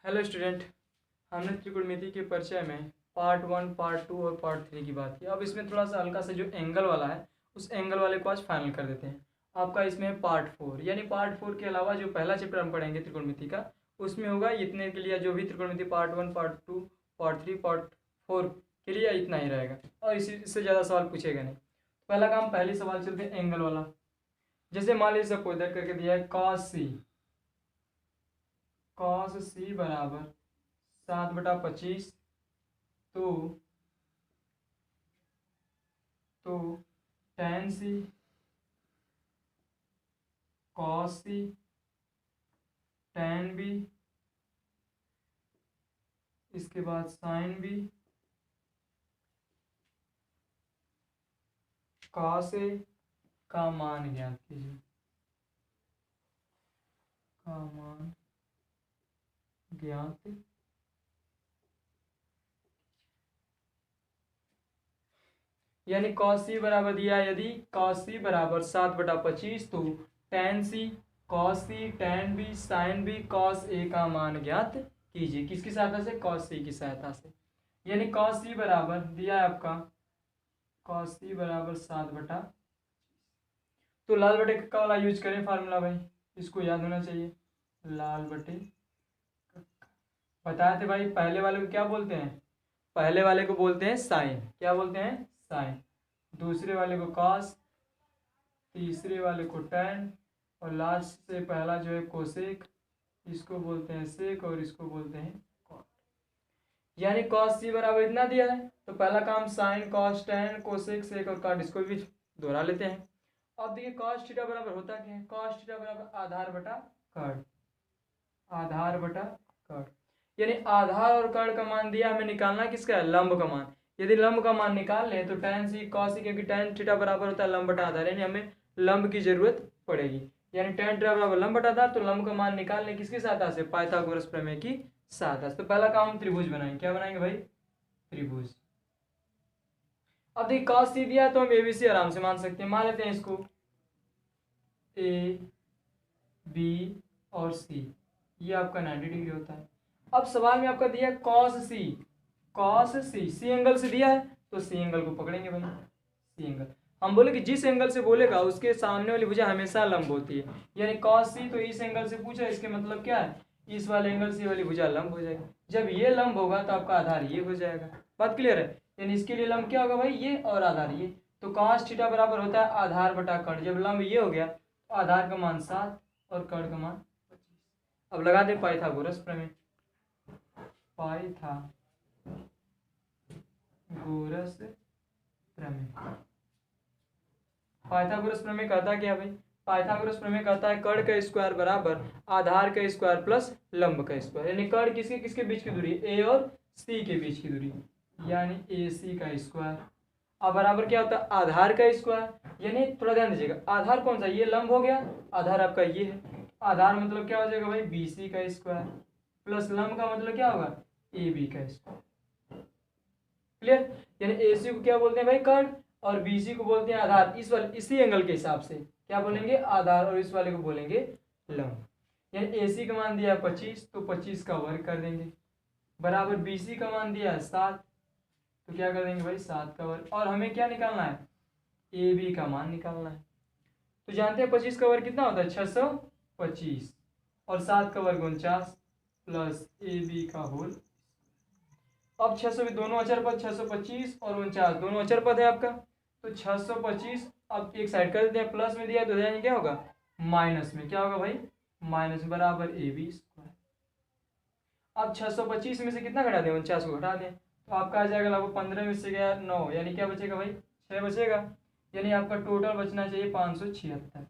Hello student. हमने त्रिकोणमिति के परिचय में पार्ट 1, पार्ट 2 और पार्ट 3 की बात की। अब इसमें थोड़ा सा हल्का सा जो एंगल वाला है उस एंगल वाले को आज फाइनल कर देते हैं। आपका इसमें है पार्ट 4, यानी पार्ट 4 के अलावा जो पहला चैप्टर हम पढ़ेंगे त्रिकोणमिति का उसमें होगा इतने के लिए जो भी त्रिकोणमिति पार्ट 1, पार्ट 2, पार्ट 3, पार्ट 4 के लिए इतना ही रहेगा और इससे ज़्यादा सवाल पूछेगा नहीं। पहला काम, पहली सवाल चलते हैं एंगल वाला। जैसे मान लीजिए सपोज दैट करके दिया है कॉस सी बराबर 7/25 तो tan C cos C tan B इसके बाद sin बी cos ए का मान ज्ञात कीजिए। का मान ज्ञात यानी cos सी बराबर दिया है, यदि cos सी बराबर 7/25 तो tan C cos C tan B sin B cos A का मान ज्ञात कीजिए। किसकी सहायता से? cos सी की सहायता से। यानी cos सी बराबर दिया है आपका cos सी बराबर 7/, तो लाल बटे का वाला यूज करें फार्मूला भाई, इसको याद होना चाहिए। लाल बटे बताए थे भाई, पहले वाले को क्या बोलते हैं? पहले वाले को बोलते हैं साइन। क्या बोलते हैं? साइन। दूसरे वाले को कॉस, तीसरे वाले को टैन और लास्ट से पहला जो है कोसेक, इसको बोलते हैं सेक और इसको बोलते हैं कॉट। यानी कॉस सी बराबर इतना दिया है तो पहला काम sine cos tan cosec sec और कॉट, इसको भी दोहरा लेते हैं। अब देखिए कॉस थीटा बराबर होता क्या है? कॉस थीटा बराबर आधार बटा कर्ण। आधार बटा कर्ण यानी आधार और कर्ण का मान दिया, हमें निकालना किसका है? लंब का मान। यदि लंब का मान निकाल लें तो tan सी cos सी, क्योंकि tan थीटा बराबर होता है लंब बटा आधार, यानी हमें लंब की जरूरत पड़ेगी। यानी tan थीटा बराबर लंब बटा आधार, तो लंब का मान निकाल लें किसकी सहायता से? पाइथागोरस प्रमेय की सहायता से। तो पहला काम हम त्रिभुज बनाएंगे। क्या बनाएंगे भाई? त्रिभुज। अब देखिए cos सी दिया तो हम ABC आराम से मान सकते हैं। मान लेते हैं इसको A, B और C, ये आपका 90 डिग्री होता है। अब सवाल में आपका दिया cos सी एंगल से दिया है तो सी एंगल को पकड़ेंगे भाई। सी एंगल हम बोले कि जिस एंगल से बोलेगा उसके सामने वाली भुजा हमेशा लंब होती है। यानी cos सी तो इस एंगल से पूछा, इसके मतलब क्या है? इस वाले एंगल से वाली भुजा लंब हो जाएगी। जब ये लंब होगा तो आपका आधार ये हो जाएगा। बात क्लियर है? यानी इसके लिए लंब क्या होगा भाई? ये और आधार ये। तो cos थीटा बराबर होता है आधार बटा कर्ण। जब लंब ये हो गया तो आधार का मान 7 और कर्ण का मान 25। अब लगा दें पाइथागोरस प्रमेय। पाइथागोरस प्रमेय। पाइथागोरस प्रमेय कहता क्या भाई? पाइथागोरस प्रमेय कहता है कर्ण का स्क्वायर बराबर आधार का स्क्वायर प्लस लंब का स्क्वायर। यानी कर्ण किसके किसके बीच की दूरी? ए और सी के बीच की दूरी, यानी ए सी का स्क्वायर। अब बराबर क्या होता है? आधार का स्क्वायर। यानी थोड़ा ध्यान दीजिएगा, आधार कौन सा? ये लंब हो गया, आधार आपका ये है। आधार मतलब क्या हो जाएगा भाई? बी सी का स्क्वायर प्लस लंब का मतलब क्या होगा? ए बी का स्क्वायर। क्लियर? यानी ए सी को क्या बोलते हैं भाई? कर्ण, और बी सी को बोलते हैं आधार। इस वाले इसी एंगल के हिसाब से क्या बोलेंगे? आधार, और इस वाले को बोलेंगे लंब। यानी ए सी का मान दिया 25 तो 25 का वर्ग कर देंगे, बराबर बी सी का मान दिया 7 तो क्या कर देंगे भाई? 7 का वर्ग। और हमें क्या निकालना है? ए बी का मान निकालना है। तो जानते हैं 25 का वर्ग कितना होता है? 625 और 7 का वर्ग 49 प्लस ए बी का होल। अब 600 भी दोनों अचर पद, 625 और 49 दोनों अचर पद है आपका, तो 625 अब एक साइड कर देते हैं। प्लस में दिया तो जाएंगे क्या होगा? माइनस में। क्या होगा भाई? माइनस बराबर ए बी स्क्वायर। अब 625 में से कितना घटा दें? 49 को घटा दें तो आपका आ जाएगा लगभग 15 में से गया 9, यानी क्या बचेगा भाई? 6 बचेगा। यानी आपका टोटल बचना चाहिए 576।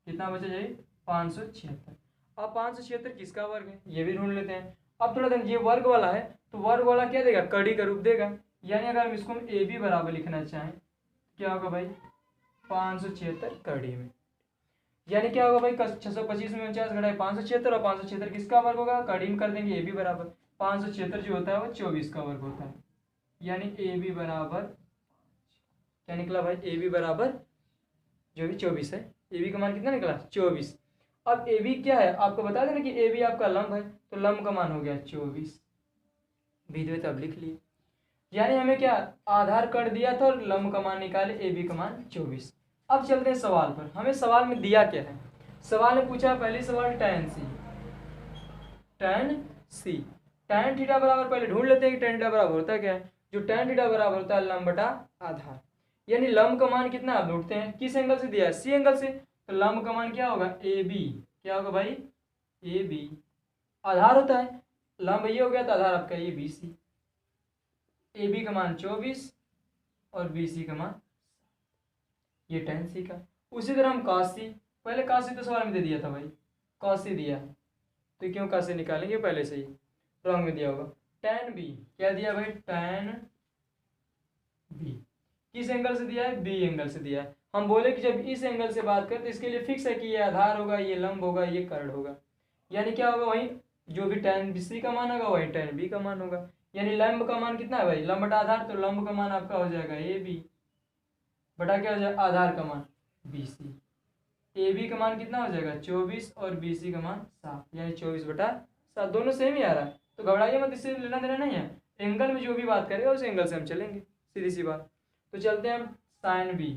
कितना बचा चाहिए? 576। अब 576 किसका वर्ग है ये भी ढूंढ लेते हैं। अब थोड़ा ध्यान, ये वर्ग वाला है तो वर्ग वाला क्या देगा? कड़ी का रूप देगा। यानी अगर हम इसको ए बी बराबर लिखना चाहें क्या होगा भाई? 576 कड़ी में। यानी क्या होगा भाई? 625 में 49 घटाए 576 और 576 किसका वर्ग होगा? कड़ी में कर देंगे ए बी बराबर 576 जो होता है वो 24 का वर्ग होता है। यानी ए बी बराबर क्या निकला भाई? ए बी बराबर जो भी 24 है, ए बी का मान कितना निकला? 24। अब ए बी क्या है, आपको बता देना कि ए बी आपका लंब है, तो लंब का मान हो गया 24। विधि तब लिख लिए, यानी हमें क्या आधार कर दिया था और लंब का मान निकाले, ए बी का मान 24। अब चलते हैं सवाल पर, हमें सवाल में दिया क्या है। सवाल ने पूछा पहली सवाल tan सी, tan सी, tan थीटा बराबर पहले ढूंढ लेते हैं कि tan थीटा बराबर होता क्या है। जो tan थीटा बराबर होता है लंब बटा आधार, यानी लंब का मान कितना आप ढूंढते हैं, किस एंगल से दिया है, सी एंगल से, तो लंब का मान क्या होगा ए बी, क्या होगा भाई ए बी, आधार होता है लंब ये हो गया तो आधार आपका ये बी सी, ए बी का मान 24 और बी सी का मान, ये tan सी का। उसी तरह हम cos सी, पहले cos सी तो सवाल में दे दिया था भाई, cos सी दिया तो क्यों cos सी निकालेंगे पहले से ही, रॉन्ग में दिया होगा। tan बी क्या दिया भाई, tan बी किस एंगल से दिया है, बी एंगल से दिया है। हम बोले कि जब इस एंगल से बात करें तो इसके लिए फिक्स है कि ये आधार होगा, ये लंब होगा, ये कर्ण होगा, यानी क्या होगा वही जो भी tan सी का मान होगा वही tan बी का मान होगा। यानी लंब का मान कितना है भाई, लंब बटा आधार, तो लंब का मान आपका हो जाएगा ए बी बटा क्या हो जाएगा आधार का मान बी सी, ए बी का मान कितना हो जाएगा 24 और बी सी का मान 7, यानी 24 बटा 7, दोनों सेम ही आ रहा है, तो घबराइए मत, इससे लेना देना नहीं है, एंगल में जो भी बात करेगा उस एंगल से हम चलेंगे, सीधी सी बात। तो चलते हैं हम साइन बी,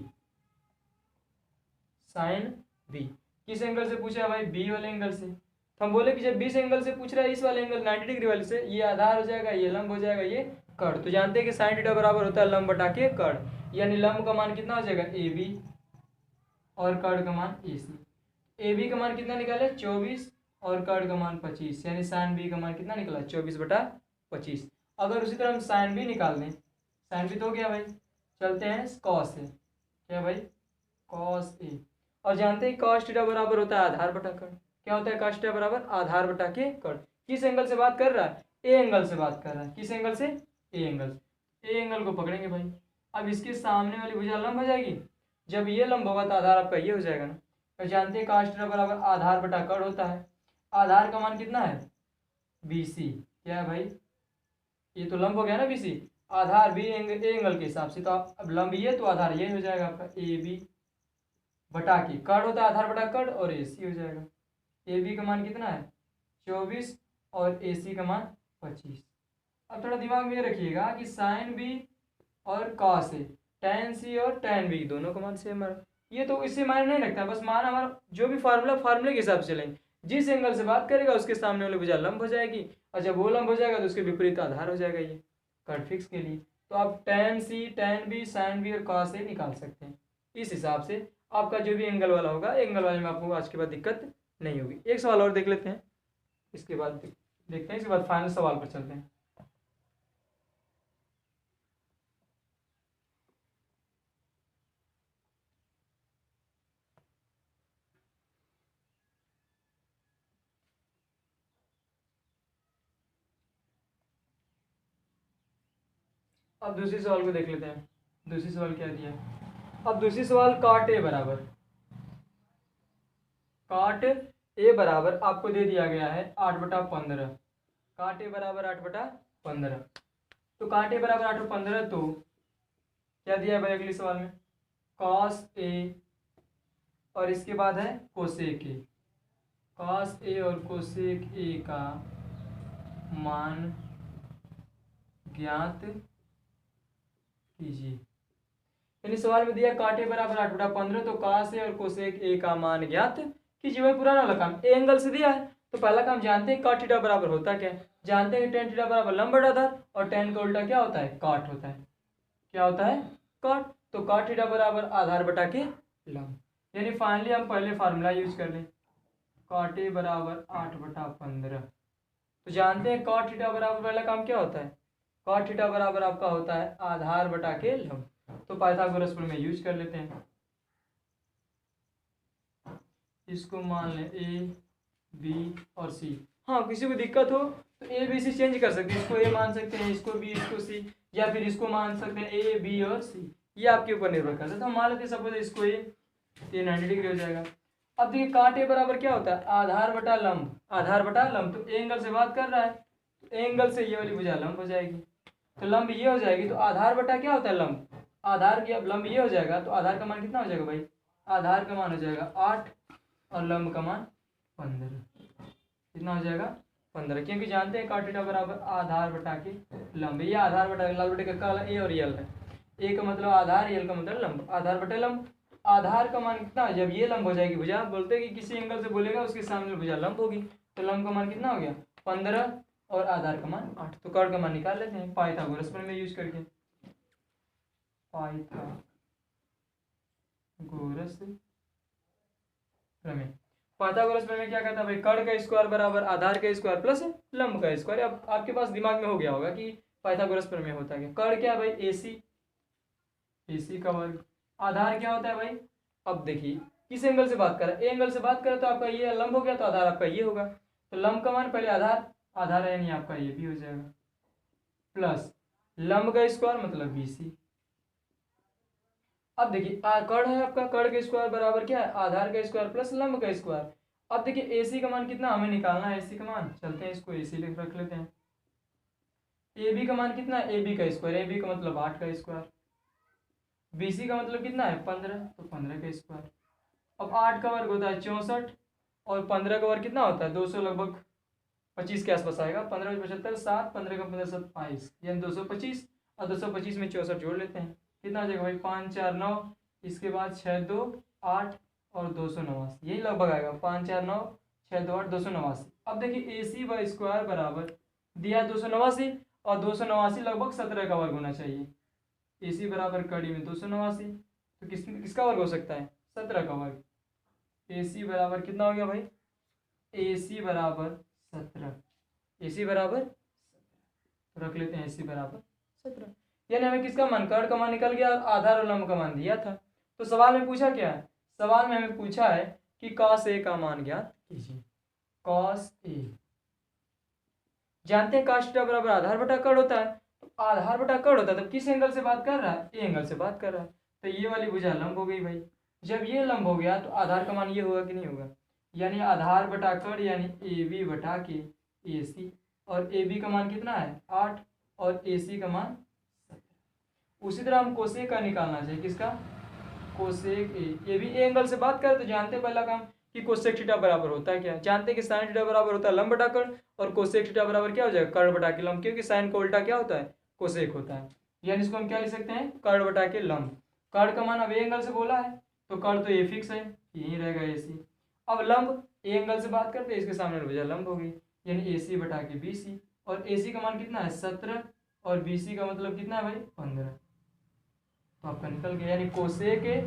साइन बी किस एंगल से पूछा है भाई, बी वाले एंगल से, तो हम बोले कि जब बीस एंगल से पूछ रहा है इस वाले एंगल 90 डिग्री वाले से, ये आधार हो जाएगा, ये लंब हो जाएगा, ये कर्ण, तो जानते हैं कि साइन थीटा बराबर होता है लंब बटा के कर्ण, यानी लंब का मान कितना हो जाएगा ए बी और कर्ण का मान ए सी। ए बी का मान कितना निकाले 24 और कर्ण का मान 25, यानी साइन बी का मान कितना निकला 24 बटा 25। अगर उसी तरह हम साइन बी निकाल दें, साइन बी तो हो गया भाई, चलते हैं कॉस ए, क्या भाई कॉस ए, और जानते हैं कॉस थीटा बराबर होता है आधार बटा कर्ण, क्या होता है कॉस थीटा बराबर आधार बटा के कर्ण। किस एंगल से बात कर रहा है, ए एंगल से बात कर रहा है, किस एंगल से ए एंगल, ए एंगल को पकड़ेंगे भाई। अब इसके सामने वाली भुजा लंब हो जाएगी, जब ये लंब होगा तो आधार आपका ये हो जाएगा ना, तो जानते हैं कॉस थीटा बराबर आधार बटा कर्ण होता है, आधार का मान कितना है बी सी, क्या है भाई ये तो लंब हो गया ना बी सी, आधार बी एंगल ए एंगल के हिसाब से, तो आप अब लंब ये तो आधार ये हो जाएगा आपका ए बी बटा के कर्ण होता है आधार बटा कर्ण और ए सी हो जाएगा। ए बी का मान कितना है 24 और ए सी का मान 25। अब थोड़ा दिमाग में ये रखिएगा कि साइन बी और कॉस ए, tan सी और tan बी दोनों का मान सेम है, ये तो इससे मायने नहीं रखता, बस मान हमारा जो भी फार्मूले के हिसाब से चलेंगे, जिस एंगल से बात करेगा उसके सामने वाली भुजा लंब हो जाएगी, और जब वो लंब हो जाएगा तो उसके विपरीत आधार हो जाएगा, ये कट फिक्स के लिए। तो आप tan सी tan बी sin बी और cos ए निकाल सकते हैं, इस हिसाब से आपका जो भी एंगल वाला होगा एंगल वाले में आपको आज के बाद दिक्कत नहीं होगी। एक सवाल और देख लेते हैं, इसके बाद देखते हैं, इसके बाद फाइनल सवाल पर चलते हैं। अब दूसरी सवाल को देख लेते हैं, दूसरी सवाल क्या दिया है। अब दूसरी सवाल काट ए बराबर, काट ए बराबर आपको दे दिया गया है 8/15, काट ए बराबर 8/15, तो काट ए बराबर 8/15, तो क्या दिया है भाई अगले सवाल में कॉस ए और इसके बाद है कोसेक ए, कॉस ए और कोसेक ए का मान ज्ञात कीजिए। यानी सवाल में दिया काटे बराबर 8/15, तो कॉस ए और कोसेक ए का मान ज्ञात कीजिए। वही पुराना वाला काम, ए एंगल से दिया है तो पहला काम जानते हैं कॉट थीटा बराबर होता क्या है, जानते हैं tan थीटा बराबर लंब बटा आधार, और tan का उल्टा क्या होता है कॉट होता है, क्या होता है कॉट, तो कॉट थीटा बराबर आधार बटा के लंब। यानी फाइनली हम पहले फार्मूला यूज कर लें, कॉट ए बराबर 8/15, तो जानते हैं कॉट थीटा बराबर पहला काम क्या होता है, कॉट थीटा बराबर आपका होता है आधार बटा के लंब, तो पाइथागोरस प्रमेय यूज कर लेते हैं। इसको मान लें ए बी और सी, हाँ किसी को दिक्कत हो तो ए बी सी चेंज कर सकते हैं, इसको ए मान सकते हैं, इसको बी इसको सी, या फिर इसको मान सकते हैं ए बी और सी, ये आपके ऊपर निर्भर करता है। तो हम मान लेते हैं सपोज इसको ए, ये 90 डिग्री हो जाएगा। अब देखिए काट ए बराबर क्या होता है आधार बटा लंब, आधार बटा लंब, तो एंगल से बात कर रहा है तो एंगल से ये वाली भुजा लंब हो जाएगी, तो लंब ये हो जाएगी, तो आधार बटा क्या होता है लंब, आधार की अब लंब ये हो जाएगा, तो आधार का मान कितना हो जाएगा भाई, आधार का मान हो जाएगा 8 और लंब का मान 15। कितना हो जाएगा 15, क्योंकि जानते हैं cot थीटा बराबर आधार बटा के लंब। ये आधार बटा लंब बटे का ए और यल है। ए का मतलब आधार, यल का मतलब लंब। आधार बटे लंब, आधार का मान कितना, जब ये लंब हो जाएगी भुजा, बोलते हैं कि किसी एंगल से बोलेगा उसके सामने भुजा लंब होगी, तो लंब का मान कितना हो गया 15 और आधार का मान 8। तो कर्ण का मान निकाल लेते हैं पाइथागोरस प्रमेय यूज करके। पाइथागोरस प्रमेय, पाइथागोरस प्रमेय क्या कहता है भाई, कर्ण का स्क्वायर बराबर आधार का स्क्वायर प्लस लंब का स्क्वायर। अब आपके पास दिमाग में हो गया होगा कि पाइथागोरस प्रमेय होता है क्या। कर्ण क्या है भाई, AC, AC का वर्ग। आधार क्या होता है भाई, अब देखिए किस एंगल से बात कर रहा है, ए एंगल से बात करें तो आपका ये लंब हो गया, तो आधार आपका ये होगा। तो लंब का मान पहले आधार, आधार यानी आपका ये भी हो जाएगा, प्लस लंब का स्क्वायर मतलब BC। अब देखिए कर्ण है आपका, कर्ण का स्क्वायर बराबर क्या है, आधार का स्क्वायर प्लस लंब का स्क्वायर। अब देखिए AC का मान कितना हमें निकालना है, AC का मान, चलते हैं इसको AC लिख रख लेते हैं। AB का मान कितना है, AB का स्क्वायर, AB का मतलब 8 का स्क्वायर, BC का मतलब कितना है 15, तो 15 का स्क्वायर। अब 8 का वर्ग होता है 64 और 15 का वर्ग कितना होता है 200, लगभग 25 के आसपास आएगा। 15 75 7, 15 का 15 7 22, यानी 225, और 225 में 64 जोड़ लेते हैं, कितना आ जाएगा भाई 5 4 9, इसके बाद 6 2 8 और 289, यही लगभग आएगा 5 4 9 6 2 8 289। अब देखिए AC बाई स्क्वायर बराबर दिया 289 और 289 लगभग 17 का वर्ग होना चाहिए। AC बराबर कड़ी में 289, तो किसका वर्ग हो सकता है 17 का वर्ग। AC बराबर कितना हो गया भाई, AC बराबर 17, AC बराबर 17, तो रख लेते हैं AC बराबर 17। यानी हमें किसका मान, कर्ण का मान निकल गया और आधार और लंब का मान दिया था। तो सवाल में पूछा क्या है, सवाल में हमें पूछा है कि cos A का मान ज्ञात कीजिए। cos A, जानते हैं cos थीटा बराबर आधार बटा कर्ण होता है, तो आधार बटा कर्ण होता है तो किस एंगल से बात कर रहा है, ए एंगल से बात कर रहा है, तो ये वाली भुजा लंब हो गई भाई। जब ये लंब हो गया तो आधार का मान ये होगा कि नहीं होगा, यानी आधार बटा कर्ण यानी AB बटा के AC, और AB का मान कितना है 8 और AC का मान 17। उसी तरह हम कोसेक का निकालना चाहिए, किसका, कोसेक A। ये भी ए एंगल से बात करें तो जानते हैं पहला काम कि कोसेक थीटा बराबर होता है क्या, जानते हैं कि साइन थीटा बराबर होता है लंब बटा कर्ण, और कोसेक थीटा बराबर क्या हो जाएगा कर्ण बटा के लंब, क्योंकि साइन का उल्टा क्या होता है कोसेक होता है। यानी इसको हम क्या लिख सकते हैं कर्ण बटा के लंब। कर्ण का मान अब ए एंगल से बोला है तो कर्ण तो ये फिक्स है, यही रहेगा AC। अब लंब ए एंगल से बात करते हैं, इसके सामने भुजा लंब हो गई, यानी AC बटा के BC, और AC का मान कितना है 17 और BC का मतलब कितना है भाई 15, तो आपका निकल गया। यानी कोसेक ए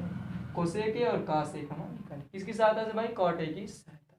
और cos A का मान निकालें, किसकी सहायता से भाई cot A की सहायता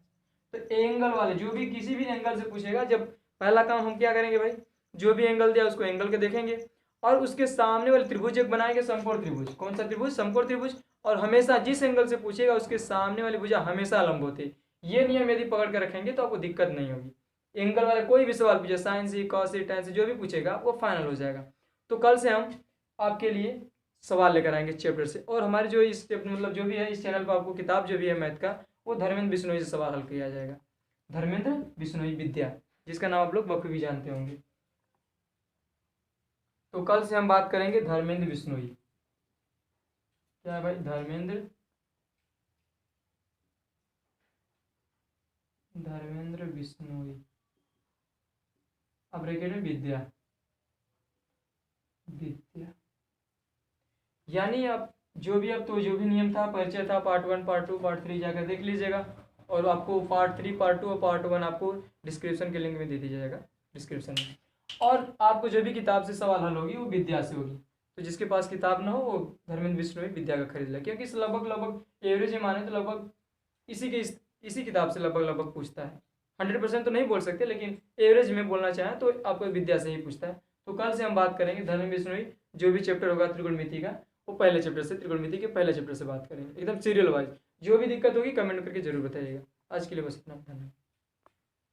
से। तो एंगल वाले जो भी किसी भी एंगल से पूछेगा, जब पहला काम हम क्या करेंगे भाई, जो भी एंगल दिया उसको एंगल के देखेंगे और उसके सामने वाले त्रिभुज एक बनाएंगे समकोण त्रिभुज। कौन सा त्रिभुज, समकोण त्रिभुज। और हमेशा जिस एंगल से पूछेगा उसके सामने वाली भुजा हमेशा लंब होती। ये नियम यदि पकड़ कर रखेंगे तो आपको दिक्कत नहीं होगी। एंगल वाले कोई भी सवाल पूछे, साइन से कॉस से टेन से जो भी पूछेगा वो फाइनल हो जाएगा। तो कल से हम आपके लिए सवाल लेकर आएंगे चैप्टर से, और हमारे जो इस मतलब जो भी है इस चैनल पर आपको किताब जो भी है मैथ का, वो धर्मेंद्र बिश्नोई से सवाल हल किया जाएगा। धर्मेंद्र बिश्नोई विद्या, जिसका नाम आप लोग बखूबी जानते होंगे। तो कल से हम बात करेंगे धर्मेंद्र बिश्नोई। क्या है भाई, धर्मेंद्र बिश्नोई, अब ब्रैकेट में विद्या, यानी आप जो भी नियम था परिचय था पार्ट 1 पार्ट 2 पार्ट 3 जाकर देख लीजिएगा, और आपको पार्ट 3 पार्ट 2 और पार्ट 1 आपको डिस्क्रिप्शन के लिंक में दे दी जाएगा डिस्क्रिप्शन में। और आपको जो भी किताब से सवाल हल होगी वो विद्या से होगी, तो जिसके पास किताब ना हो वो धर्मेंद्र बिश्नोई विद्या का खरीद ले, क्योंकि लगभग एवरेज माने तो लगभग इसी किताब से लगभग पूछता है। 100% तो नहीं बोल सकते, लेकिन एवरेज में बोलना चाहें तो आपको विद्या से ही पूछता है। तो कल से हम बात करेंगे धर्मेंद्र बिश्नोई, जो भी चैप्टर होगा त्रिकोणमिति का वो पहले चैप्टर से, त्रिकोणमिति के पहले चैप्टर से बात करेंगे एकदम सीरियल वाइज। जो भी दिक्कत होगी कमेंट करके जरूर बताइएगा। आज के लिए बस इतना, धन्यवाद।